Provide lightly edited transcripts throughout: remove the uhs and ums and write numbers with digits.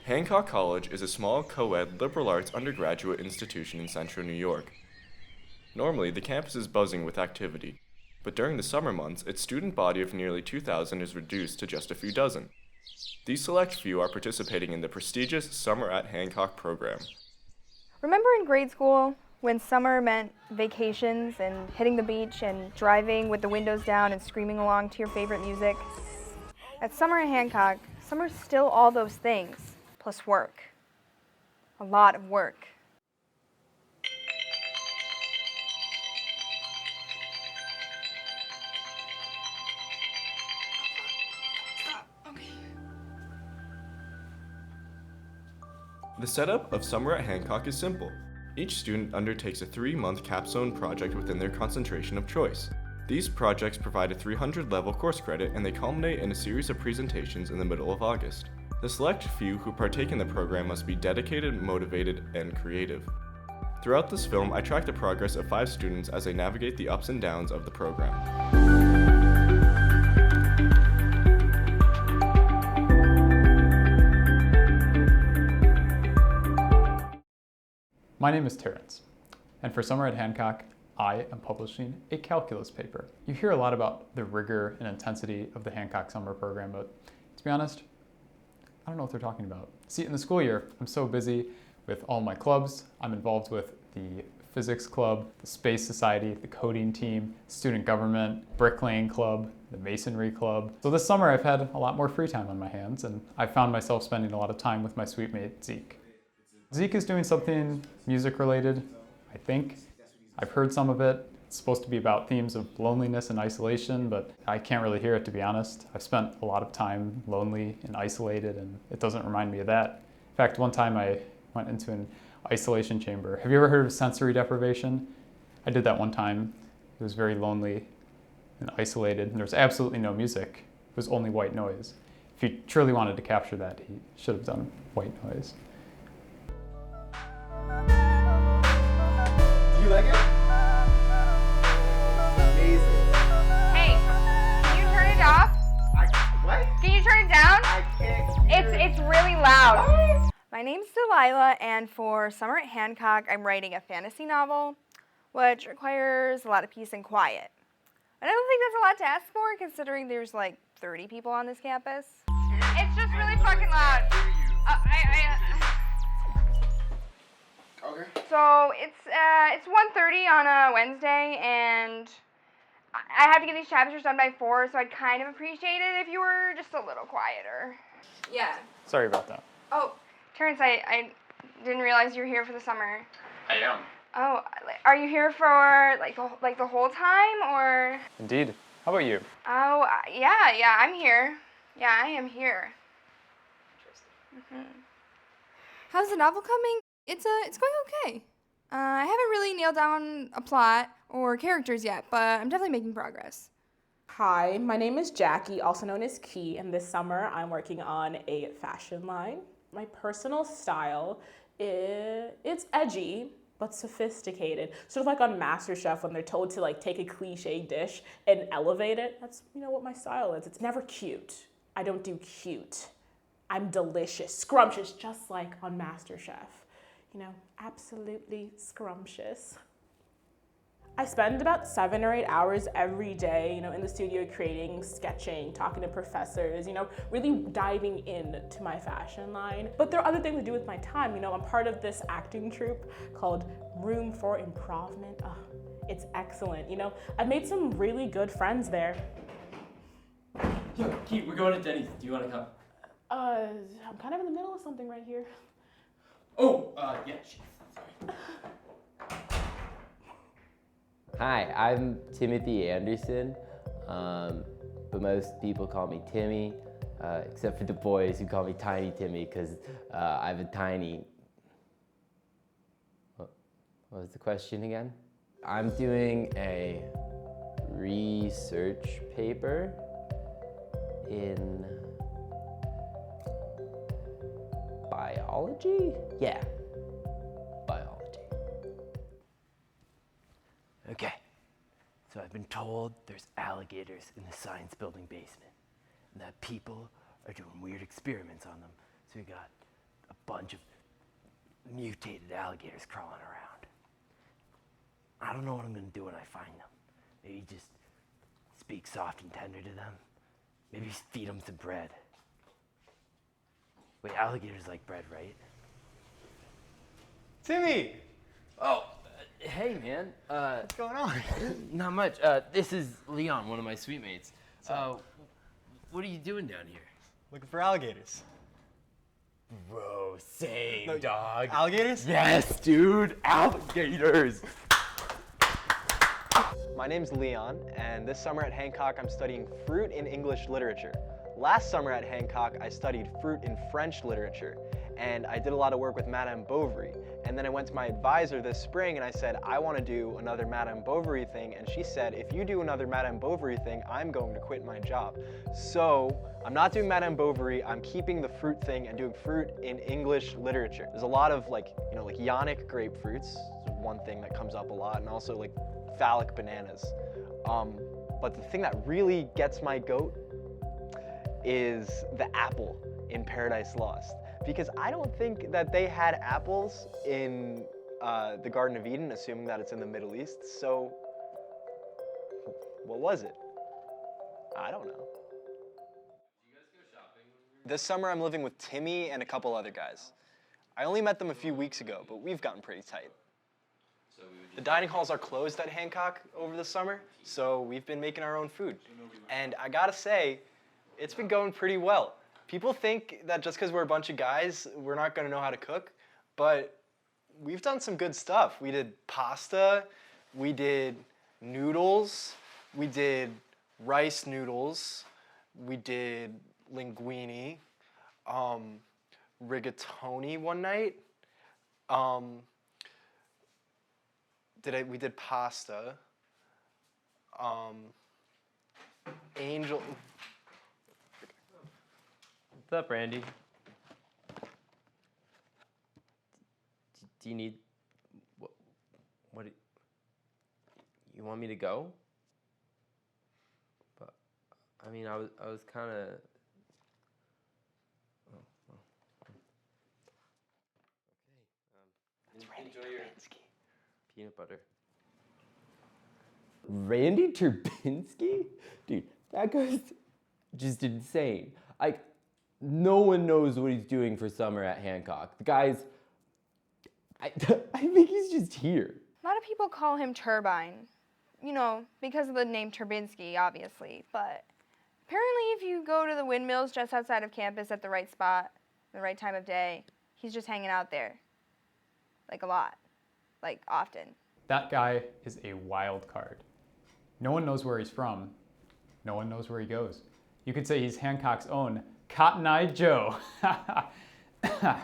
Hancock College is a small co-ed liberal arts undergraduate institution in central New York. Normally, the campus is buzzing with activity, but during the summer months, its student body of nearly 2,000 is reduced to just a few dozen. These select few are participating in the prestigious Summer at Hancock program. Remember in grade school when summer meant vacations and hitting the beach and driving with the windows down and screaming along to your favorite music? At Summer at Hancock, summer's still all those things, plus work. A lot of work. The setup of Summer at Hancock is simple. Each student undertakes a 3-month capstone project within their concentration of choice. These projects provide a 300-level course credit, and they culminate in a series of presentations in the middle of August. The select few who partake in the program must be dedicated, motivated, and creative. Throughout this film, I track the progress of 5 students as they navigate the ups and downs of the program. My name is Terrence, and for Summer at Hancock, I am publishing a calculus paper. You hear a lot about the rigor and intensity of the Hancock summer program, but to be honest, I don't know what they're talking about. See, in the school year, I'm so busy with all my clubs. I'm involved with the physics club, the space society, the coding team, student government, bricklaying club, the masonry club. So this summer I've had a lot more free time on my hands, and I found myself spending a lot of time with my sweet mate, Zeke. Zeke is doing something music related, I think. I've heard some of it. It's supposed to be about themes of loneliness and isolation, but I can't really hear it, to be honest. I've spent a lot of time lonely and isolated, and it doesn't remind me of that. In fact, one time I went into an isolation chamber. Have you ever heard of sensory deprivation? I did that one time. It was very lonely and isolated, and there was absolutely no music. It was only white noise. If he truly wanted to capture that, he should have done white noise. Do you like it? Amazing. Hey, can you turn it off? What? Can you turn it down? I can't hear It's really loud. What? My name's Delilah, and for Summer at Hancock, I'm writing a fantasy novel, which requires a lot of peace and quiet. I don't think that's a lot to ask for, considering there's like 30 people on this campus. It's just really fucking loud. Okay. So it's 1:30 on a Wednesday, and I have to get these chapters done by 4, so I'd kind of appreciate it if you were just a little quieter. Yeah. Sorry about that. Oh, Terrence, I didn't realize you were here for the summer. I am. Oh, are you here for like the whole time, or? Indeed. How about you? Oh, yeah, I'm here. Yeah, I am here. Interesting. How's the novel coming? It's going okay. I haven't really nailed down a plot or characters yet, but I'm definitely making progress. Hi, my name is Jackie, also known as Key, and this summer I'm working on a fashion line. My personal style it's edgy, but sophisticated. Sort of like on MasterChef when they're told to like take a cliche dish and elevate it. That's, what my style is. It's never cute. I don't do cute. I'm delicious, scrumptious, just like on MasterChef. Absolutely scrumptious. I spend about 7 or 8 hours every day, in the studio creating, sketching, talking to professors, really diving into my fashion line. But there are other things to do with my time. I'm part of this acting troupe called Room for Improvement. Oh, it's excellent. I've made some really good friends there. Yo, Keith, we're going to Denny's. Do you want to come? I'm kind of in the middle of something right here. Oh, yeah, sorry. Hi, I'm Timothy Anderson, but most people call me Timmy, except for the boys who call me Tiny Timmy because I have a tiny... What was the question again? I'm doing a research paper in biology? Yeah, biology. Okay, so I've been told there's alligators in the science building basement and that people are doing weird experiments on them. So we got bunch of mutated alligators crawling around. I don't know what I'm gonna do when I find them. Maybe just speak soft and tender to them. Maybe feed them some bread. Wait, alligators like bread, right? Timmy! Oh, hey man. What's going on? Not much. This is Leon, one of my suite mates. What are you doing down here? Looking for alligators. Bro, same, dog. Alligators? Yes, dude, alligators. My name's Leon, and this summer at Hancock, I'm studying fruit in English literature. Last summer at Hancock, I studied fruit in French literature, and I did a lot of work with Madame Bovary. And then I went to my advisor this spring and I said, I want to do another Madame Bovary thing. And she said, if you do another Madame Bovary thing, I'm going to quit my job. So I'm not doing Madame Bovary, I'm keeping the fruit thing and doing fruit in English literature. There's a lot of like Ionic grapefruits, is one thing that comes up a lot, and also like phallic bananas. But the thing that really gets my goat is the apple in Paradise Lost. Because I don't think that they had apples in the Garden of Eden, assuming that it's in the Middle East. So, what was it? I don't know. This summer I'm living with Timmy and a couple other guys. I only met them a few weeks ago, but we've gotten pretty tight. The dining halls are closed at Hancock over the summer, so we've been making our own food. And I gotta say, it's been going pretty well. People think that just because we're a bunch of guys, we're not gonna know how to cook, but we've done some good stuff. We did pasta, we did noodles, we did rice noodles, we did linguine, rigatoni one night. We did pasta. Angel. What's up, Randy? Do you need... What you want me to go? But, I mean, I was kind of... Okay. Enjoy your peanut butter. Randy Turbinsky? Dude, that guy's just insane. No one knows what he's doing for summer at Hancock. The guy's, I think he's just here. A lot of people call him Turbine, because of the name Turbinsky, obviously. But apparently if you go to the windmills just outside of campus at the right spot, the right time of day, he's just hanging out there. Like a lot. Like often. That guy is a wild card. No one knows where he's from. No one knows where he goes. You could say he's Hancock's own Cotton Eye Joe. The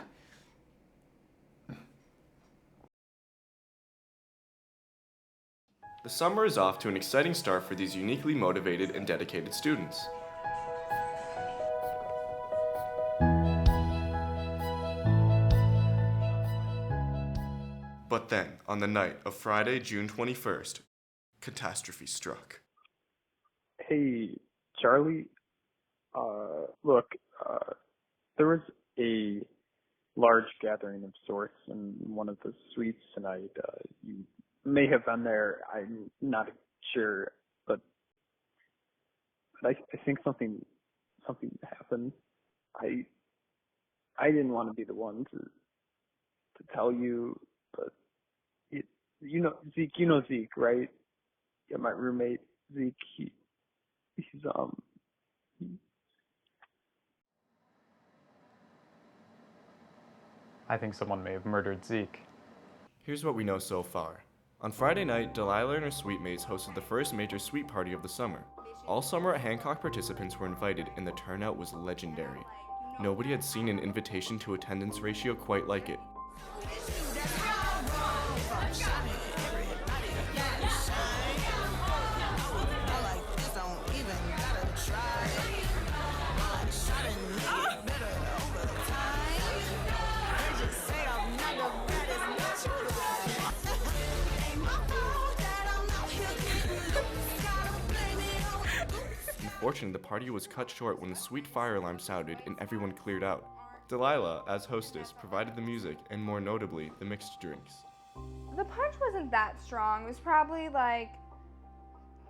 summer is off to an exciting start for these uniquely motivated and dedicated students. But then, on the night of Friday, June 21st, catastrophe struck. Hey, Charlie. Look, there was a large gathering of sorts in one of the suites tonight. You may have been there. I'm not sure, but I think something happened. I didn't want to be the one to tell you, but Zeke. You know Zeke, right? Yeah, my roommate Zeke. He's I think someone may have murdered Zeke. Here's what we know so far. On Friday night, Delilah and her suite mates hosted the first major suite party of the summer. All summer at Hancock participants were invited, and the turnout was legendary. Nobody had seen an invitation to attendance ratio quite like it. Unfortunately, the party was cut short when the suite fire alarm sounded and everyone cleared out. Delilah, as hostess, provided the music and, more notably, the mixed drinks. The punch wasn't that strong. It was probably like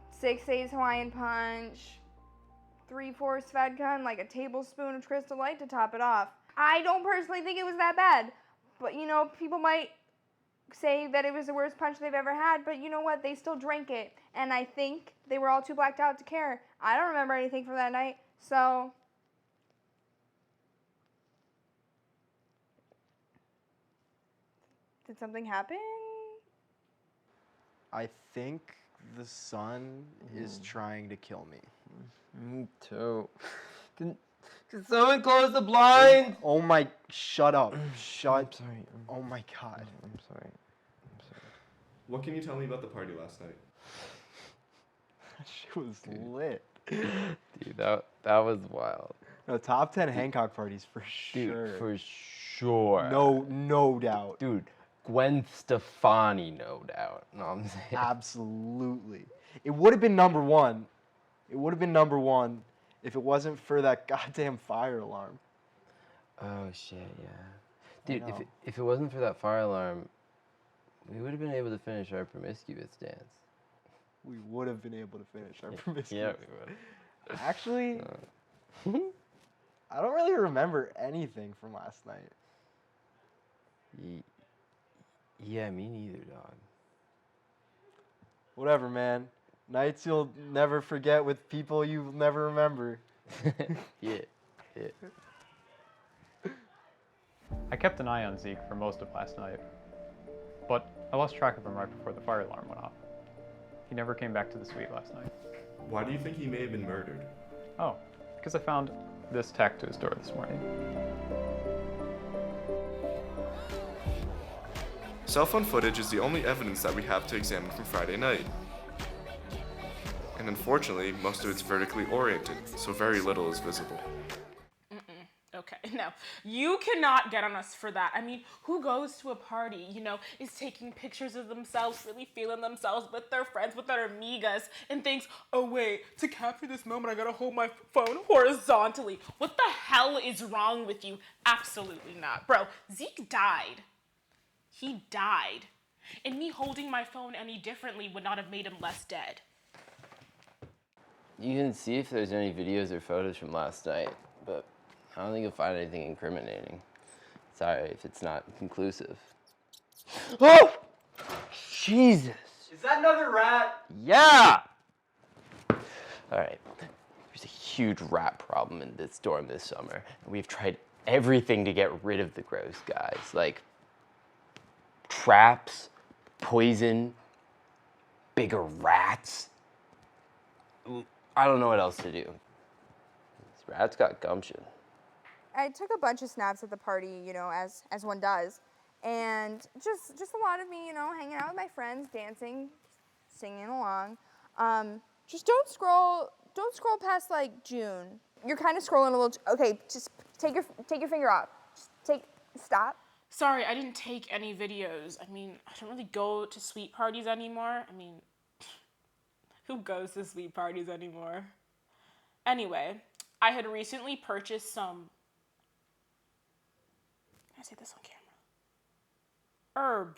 6 days Hawaiian punch, 3/4 vodka, and like a tablespoon of Crystal Light to top it off. I don't personally think it was that bad, but you know, people might say that it was the worst punch they've ever had, but you know what? They still drank it, and I think they were all too blacked out to care. I don't remember anything from that night, so... Did something happen? I think the sun is trying to kill me. Me too. Can someone close the blinds? Oh my, shut up. Shut. I'm sorry. Oh my God. I'm sorry. What can you tell me about the party last night? That shit was lit. Dude, that was wild. No, top 10 Hancock parties for Dude, sure. for sure. No doubt. Dude, Gwen Stefani, no doubt. No, I'm saying. Absolutely. It would have been number one. It would have been number one if it wasn't for that goddamn fire alarm. Oh shit, yeah. Dude, if it wasn't for that fire alarm, we would have been able to finish our promiscuous dance. We would have been able to finish our promiscuous. Yeah, we would. Actually, I don't really remember anything from last night. Yeah, me neither, dog. Whatever, man. Nights you'll never forget with people you'll never remember. Yeah. I kept an eye on Zeke for most of last night, but I lost track of him right before the fire alarm went off. He never came back to the suite last night. Why do you think he may have been murdered? Oh, because I found this tacked to his door this morning. Cell phone footage is the only evidence that we have to examine from Friday night. And unfortunately, most of it's vertically oriented, so very little is visible. Okay, no, you cannot get on us for that. I mean, who goes to a party, you know, is taking pictures of themselves, really feeling themselves with their friends, with their amigas, and thinks, oh wait, to capture this moment, I gotta hold my phone horizontally. What the hell is wrong with you? Absolutely not. Bro, Zeke died. He died. And me holding my phone any differently would not have made him less dead. You can see if there's any videos or photos from last night, but I don't think you'll find anything incriminating. Sorry if it's not conclusive. Oh! Jesus! Is that another rat? Yeah! Alright, there's a huge rat problem in this dorm this summer, and we've tried everything to get rid of the gross guys, like traps, poison, bigger rats. I don't know what else to do. These rats got gumption. I took a bunch of snaps at the party, you know, as one does, and just a lot of me, you know, hanging out with my friends, dancing, singing along. Just don't scroll past like June. You're kind of scrolling a little. Okay, just take your finger off. Just stop. Sorry, I didn't take any videos. I mean, I don't really go to suite parties anymore. I mean, who goes to suite parties anymore? Anyway, I had recently purchased some, can I say this on camera?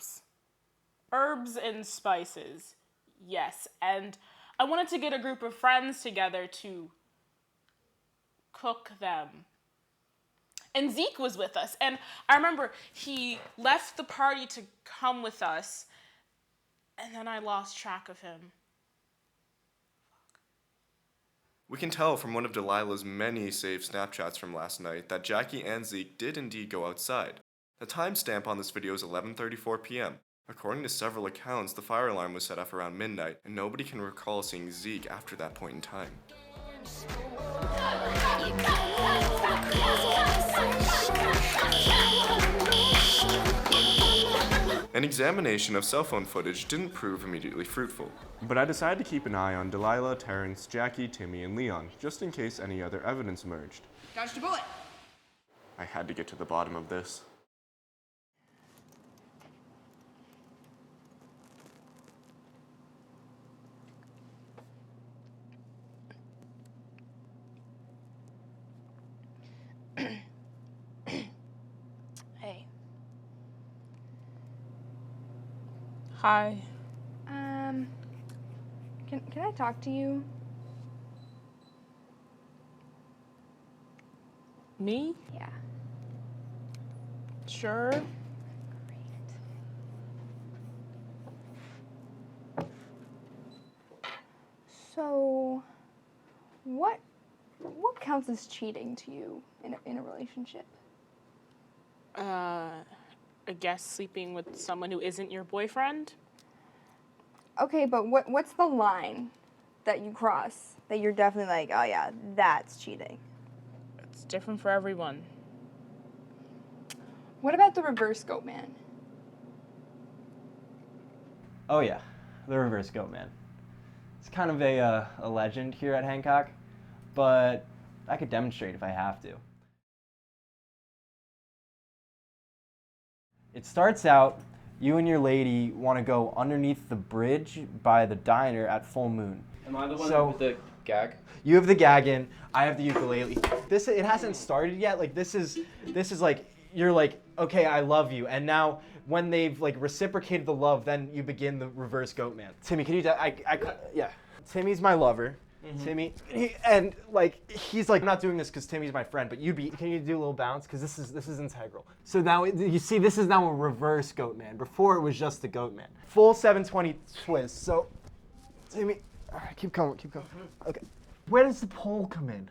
Herbs and spices. Yes, and I wanted to get a group of friends together to cook them. And Zeke was with us, and I remember he left the party to come with us, and then I lost track of him. We can tell from one of Delilah's many saved Snapchats from last night that Jackie and Zeke did indeed go outside. The timestamp on this video is 11:34 p.m. According to several accounts, the fire alarm was set off around midnight, and nobody can recall seeing Zeke after that point in time. An examination of cell phone footage didn't prove immediately fruitful, but I decided to keep an eye on Delilah, Terrence, Jackie, Timmy, and Leon, just in case any other evidence emerged. Dodged a bullet. I had to get to the bottom of this. Hi. Can I talk to you? Me? Yeah. Sure. So, what counts as cheating to you in a relationship? I guess sleeping with someone who isn't your boyfriend? Okay, but what's the line that you cross that you're definitely like, oh yeah, that's cheating? It's different for everyone. What about the reverse goat man? Oh yeah, the reverse goat man. It's kind of a legend here at Hancock, but I could demonstrate if I have to. It starts out, you and your lady want to go underneath the bridge by the diner at full moon. Am I the one with the gag? You have the gag in, I have the ukulele. It hasn't started yet. Like this is like you're like, okay, I love you, and now when they've like reciprocated the love, then you begin the reverse goat man. Timmy, can you? Yeah. Timmy's my lover. Mm-hmm. Timmy, and like he's like, I'm not doing this because Timmy's my friend, but can you do a little bounce because this is integral. So now you see this is now a reverse goat man. Before it was just the goat man. Full 720 twist. So Timmy, all right, keep going. Okay, where does the pole come in?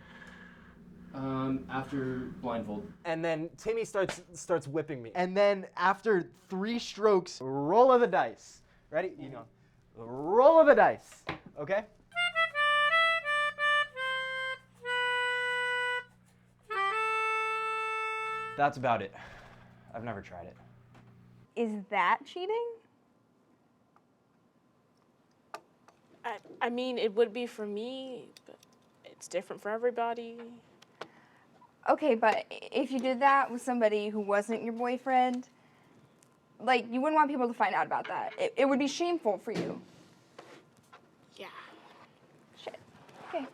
After blindfold. And then Timmy starts whipping me. And then after 3 strokes, roll of the dice. Ready? You know, roll of the dice. Okay. That's about it. I've never tried it. Is that cheating? I mean, it would be for me, but it's different for everybody. Okay, but if you did that with somebody who wasn't your boyfriend, like, you wouldn't want people to find out about that. It would be shameful for you. Yeah. Shit. Okay.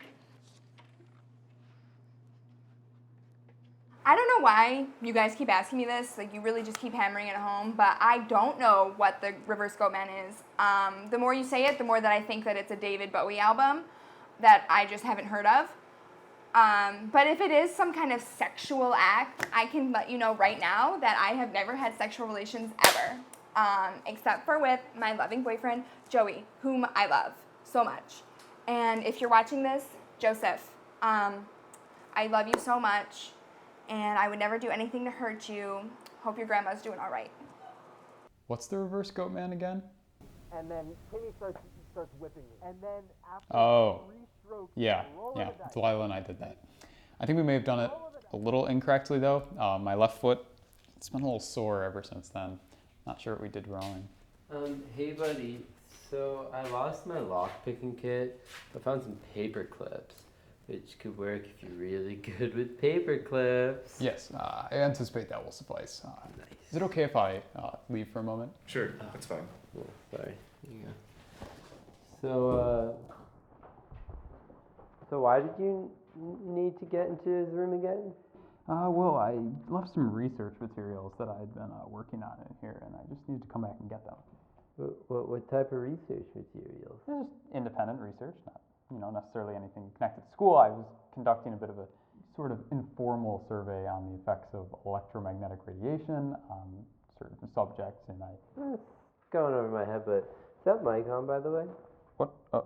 I don't know why you guys keep asking me this. Like, you really just keep hammering it home, but I don't know what the reverse goat man is. The more you say it, the more that I think that it's a David Bowie album that I just haven't heard of. But if it is some kind of sexual act, I can let you know right now that I have never had sexual relations ever, except for with my loving boyfriend, Joey, whom I love so much. And if you're watching this, Joseph, I love you so much, and I would never do anything to hurt you. Hope your grandma's doing all right. What's the reverse goat man again? And then Timmy starts whipping me. And then after 3 strokes, Yeah, Delilah and I did that. I think we may have done it a little incorrectly though. My left foot, it's been a little sore ever since then. Not sure what we did wrong. Hey buddy, so I lost my lock-picking kit. I found some paper clips, which could work if you're really good with paper clips. Yes, I anticipate that will suffice. Nice. Is it okay if I leave for a moment? Sure, that's fine. Oh, sorry. Here you go. So why did you need to get into his room again? Well, I left some research materials that I had been working on in here, and I just needed to come back and get them. What type of research materials? Just independent research, not necessarily anything connected to school. I was conducting a bit of a sort of informal survey on the effects of electromagnetic radiation on certain subjects, and It's going over my head, but is that mic on, by the way? What? Oh.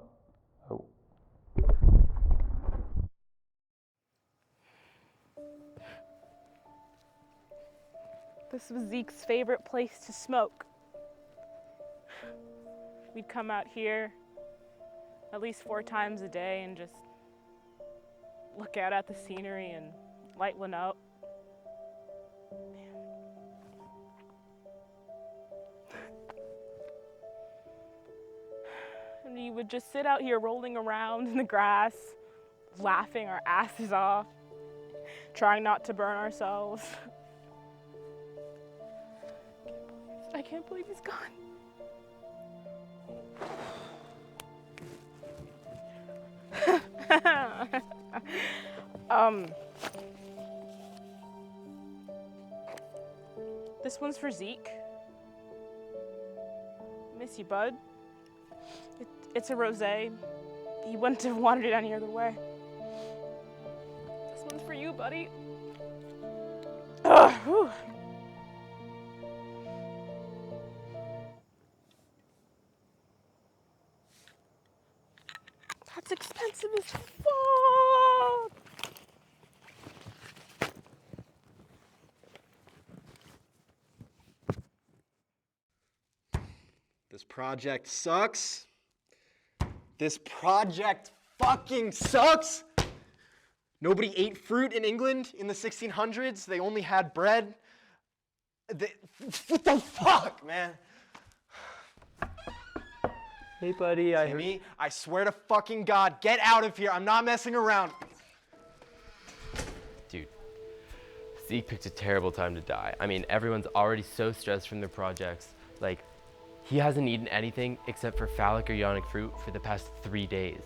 This was Zeke's favorite place to smoke. We'd come out here at least 4 times a day and just look out at the scenery and light one up. And we would just sit out here rolling around in the grass, laughing our asses off, trying not to burn ourselves. I can't believe he's gone. This one's for Zeke. Miss miss you, bud. It's a rosé. You wouldn't have wanted it any other way. This one's for you, buddy. Ugh, whew. That's expensive as fuck. This project sucks. This project fucking sucks. Nobody ate fruit in England in the 1600s. They only had bread. What the fuck, man? Hey, buddy, Timmy, I swear to fucking God, get out of here. I'm not messing around. Dude, Zeke picked a terrible time to die. I mean, everyone's already so stressed from their projects. Like, he hasn't eaten anything except for phallic or ionic fruit for the past 3 days.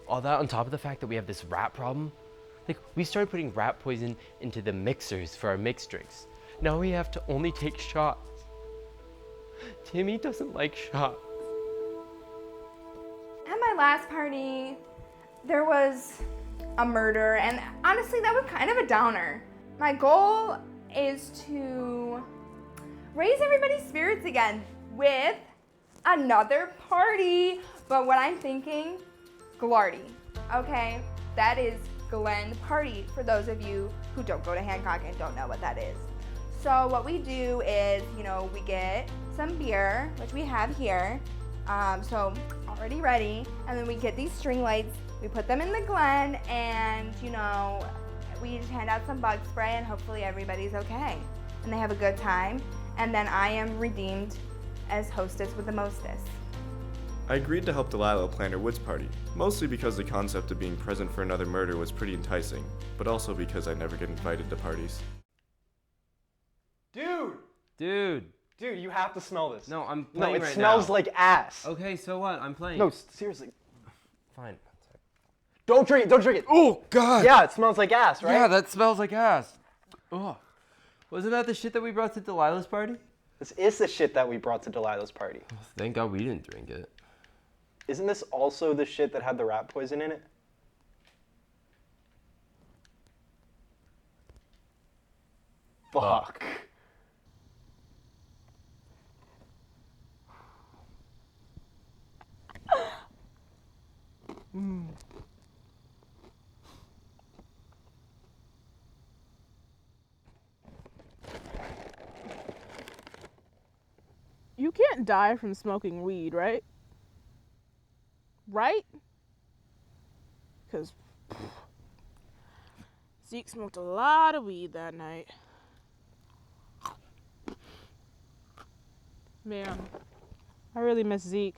All that on top of the fact that we have this rat problem. Like, we started putting rat poison into the mixers for our mixed drinks. Now we have to only take shots. Timmy doesn't like shots. At my last party, there was a murder, and honestly, that was kind of a downer. My goal is to raise everybody's spirits again with another party. But what I'm thinking, Glardy, okay? That is Glen Party, for those of you who don't go to Hancock and don't know what that is. So what we do is, we get some beer, which we have here, so already ready, and then we get these string lights, we put them in the Glen, and, we just hand out some bug spray, and hopefully everybody's okay. And they have a good time, and then I am redeemed as hostess with the mostess. I agreed to help Delilah plan her woods party, mostly because the concept of being present for another murder was pretty enticing, but also because I never get invited to parties. Dude, you have to smell this. No, I'm No, playing it right smells now. like ass. Okay, so what? I'm playing. No, seriously. Fine. Don't drink it. Oh, God. Yeah, it smells like ass, right? Yeah, that smells like ass. Oh. Wasn't that the shit that we brought to Delilah's party? This is the shit that we brought to Delilah's party. Oh, thank God we didn't drink it. Isn't this also the shit that had the rat poison in it? Fuck. You can't die from smoking weed, right? Right? Because Zeke smoked a lot of weed that night. Man, I really miss Zeke.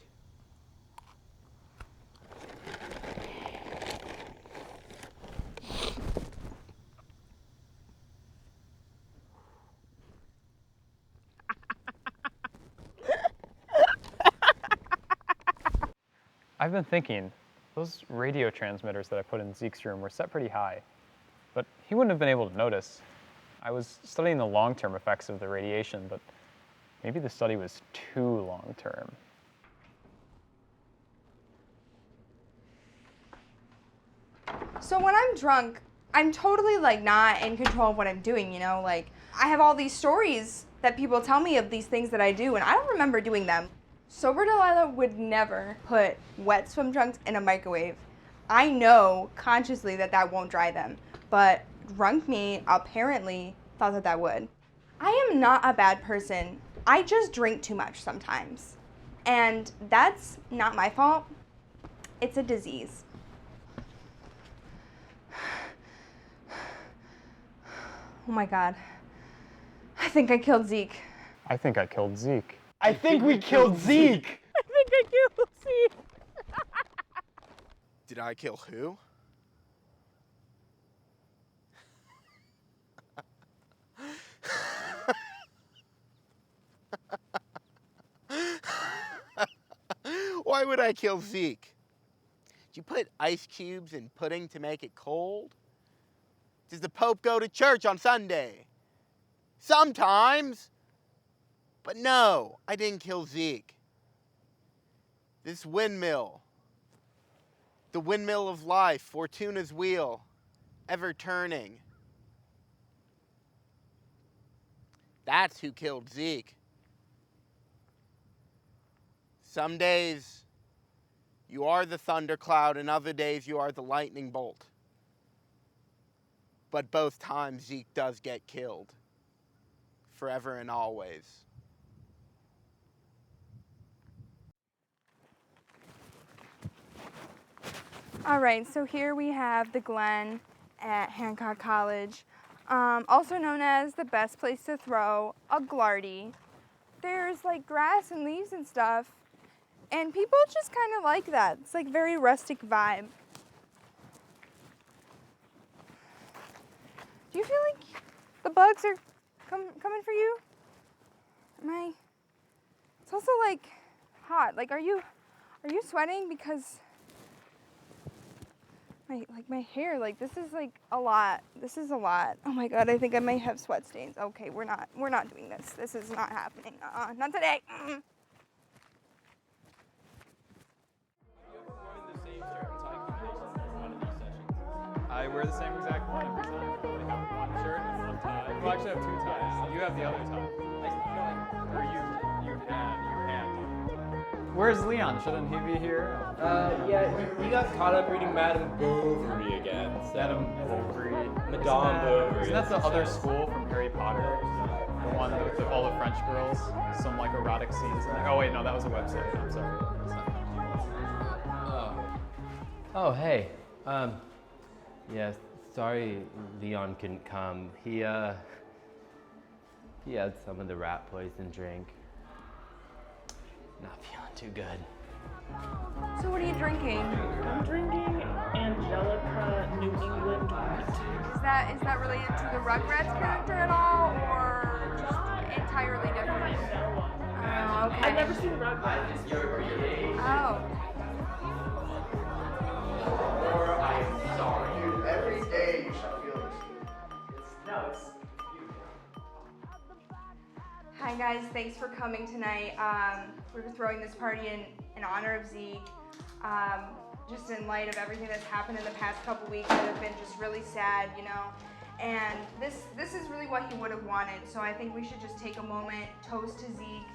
I've been thinking, those radio transmitters that I put in Zeke's room were set pretty high, but he wouldn't have been able to notice. I was studying the long-term effects of the radiation, but maybe the study was too long-term. So when I'm drunk, I'm totally not in control of what I'm doing, I have all these stories that people tell me of these things that I do, and I don't remember doing them. Sober Delilah would never put wet swim trunks in a microwave. I know consciously that won't dry them, but drunk me apparently thought that would. I am not a bad person. I just drink too much sometimes. And that's not my fault. It's a disease. Oh my God. I think I killed Zeke. I think I killed Zeke. I think we killed Zeke. I think I killed Zeke. Did I kill who? Why would I kill Zeke? Did you put ice cubes in pudding to make it cold? Does the Pope go to church on Sunday? Sometimes. But no, I didn't kill Zeke. This windmill, the windmill of life, Fortuna's wheel, ever turning. That's who killed Zeke. Some days you are the thundercloud, and other days you are the lightning bolt. But both times Zeke does get killed, forever and always. All right, so here we have the Glen at Hancock College, also known as the best place to throw a glardy. There's like grass and leaves and stuff, and people just kind of like that. It's like very rustic vibe. Do you feel like the bugs are coming for you? It's also like hot. Like, are you sweating? Because my hair, like, this is like a lot. This is a lot. Oh my God, I think I might have sweat stains. Okay, we're not doing this. This is not happening. Not today. I wear the same exact one every time. I have one shirt and one tie. Well, actually, I have two ties. You have the other tie. Or you had. Where's Leon? Shouldn't he be here? Yeah, he got caught up reading Madame Bovary again. So. Madame Bovary. Madame Bovary. Isn't that the other school from Harry Potter? The one with all the French girls? Some like erotic scenes in there. Oh wait, no, that was a website. I'm sorry. Oh, hey. Yeah, sorry Leon couldn't come. He had some of the rat poison drink. Not feeling too good. So what are you drinking? I'm drinking Angelica New England wheat. Is that related to the Rugrats character at all, or just entirely different? Oh, okay. I've never seen Rugrats. Oh. I'm sorry. Dude, every day you shall feel this. It's Hi guys, thanks for coming tonight. We're throwing this party in honor of Zeke. Just in light of everything that's happened in the past couple weeks that have been just really sad, you know. And this is really what he would have wanted. So I think we should just take a moment, toast to Zeke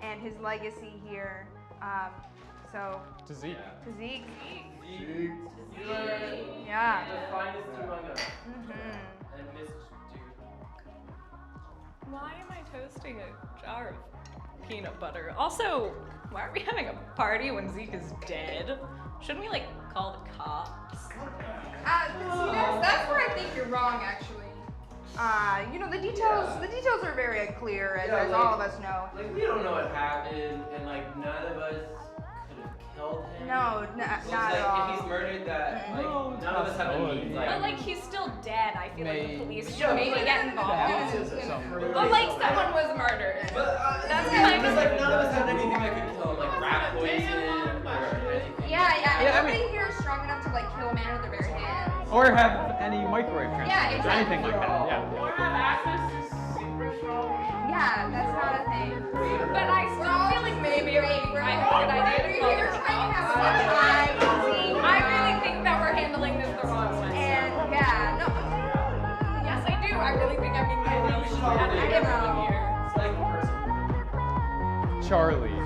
and his legacy here. So To Zeke. to Zeke. Zeke. Yeah. The finest among us. Mm-hmm. And Miss Dude. Why am I toasting a jar of peanut butter? Also, why are we having a party when Zeke is dead? Shouldn't we like call the cops? See, that's where I think you're wrong, actually. You know, the details are very unclear, as all of us know. Like, we don't know what happened, and like, none of us could have killed him. No, So not it's at like, all. if he's murdered, that, like, none of us have any, But like he's still dead. I feel like the police should Yeah, maybe but- get involved. Some- But like someone was murdered. But, That's yeah, kind because of like, none of us had anything that could kill him, like rat poison or anything. Yeah, nobody here is strong enough to like kill a man with their bare hands. Or have any microwave Yeah, transmitters or anything like that. Yeah. Or have access to super strong. Yeah, that's not a thing. But I still feel like maybe it would be kind of a good idea to call the cops. I really think that we're handling this the wrong way. And yeah, no. Yes, I do. I really think I'm being really bad at everyone here. Charlie.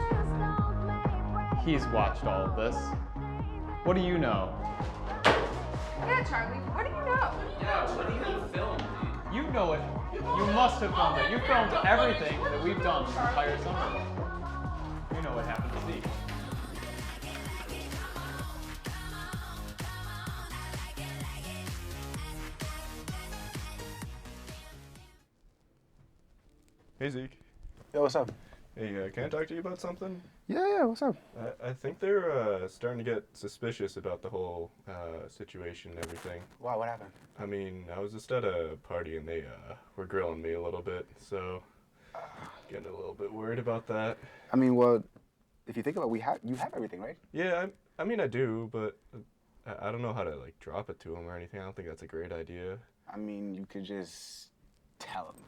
He's watched all of this. What do you know? Yeah, Charlie, what do you know? Yeah, what do you mean film, dude? You know it. You must have filmed it. You filmed everything that we've done this entire summer. You know what happened to Zeke. Hey Zeke. Yo, what's up? Hey, can I talk to you about something? Yeah, what's up? I think they're starting to get suspicious about the whole situation and everything. Wow, what happened? I mean, I was just at a party and they were grilling me a little bit, so getting a little bit worried about that. I mean, well, if you think about it, you have everything, right? Yeah, I mean I do, but I don't know how to like drop it to them or anything. I don't think that's a great idea. I mean, you could just tell them.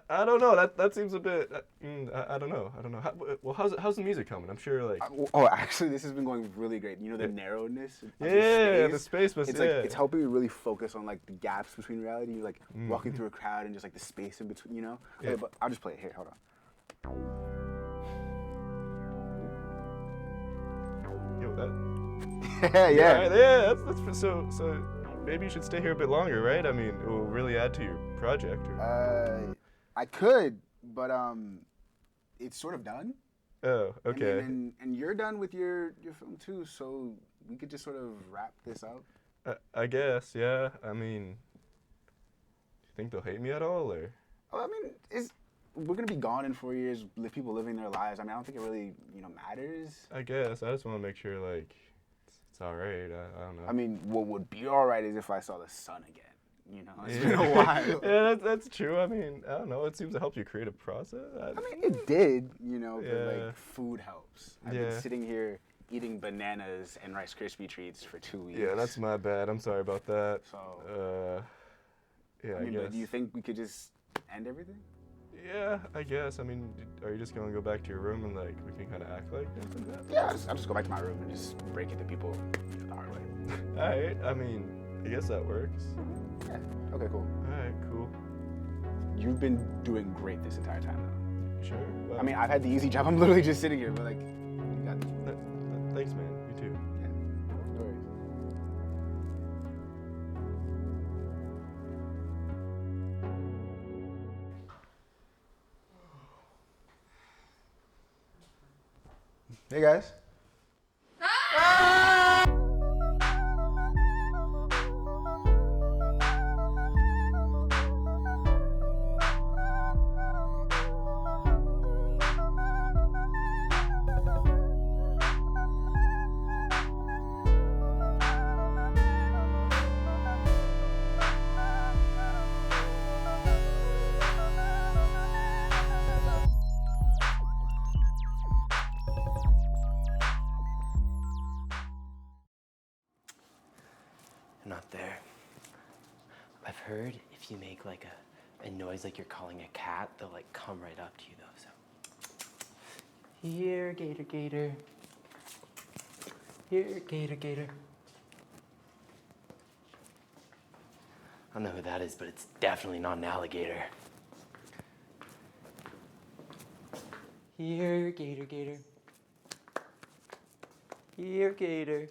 I don't know. That seems a bit. I don't know. Well, how's the music coming? I'm sure like. Actually, this has been going really great. You know the narrowness. Of the space, but it's yeah. like it's helping you really focus on like the gaps between reality. You're like walking through a crowd and just like the space in between. You know. Yeah. Okay, but I'll just play it here. Hold on. Yo, that. yeah. That's so. Maybe you should stay here a bit longer, right? I mean, it will really add to your project. I could, but it's sort of done. Oh, okay. And you're done with your film too, so we could just sort of wrap this up. I guess, yeah. I mean, do you think they'll hate me at all, or? Well, I mean, we're gonna be gone in 4 years. People living their lives. I mean, I don't think it really, matters. I guess. I just want to make sure, like, it's all right. I don't know. I mean, what would be all right is if I saw the sun again. It's been a while. Yeah, that's true. I mean, I don't know. It seems to help your creative process. I mean, it did, but like food helps. I've been sitting here eating bananas and Rice Krispie treats for 2 weeks. Yeah, that's my bad. I'm sorry about that. So, I guess. But do you think we could just end everything? Yeah, I guess. I mean, are you just gonna go back to your room and like we can kind of act like that? Yeah, I'll just go back to my room and just break it to people the hard way. All right. I mean, I guess that works. Yeah. Okay, cool. All right, cool. You've been doing great this entire time, though. Sure. Well, I mean, I've had the easy job. I'm literally just sitting here, but like, you got this. Thanks, man. You too. Yeah. No worries. Hey guys. Not there. I've heard if you make like a noise like you're calling a cat, they'll like come right up to you though, so. Here, gator, gator. Here, gator, gator. I don't know who that is, but it's definitely not an alligator. Here, gator, gator. Here, gator.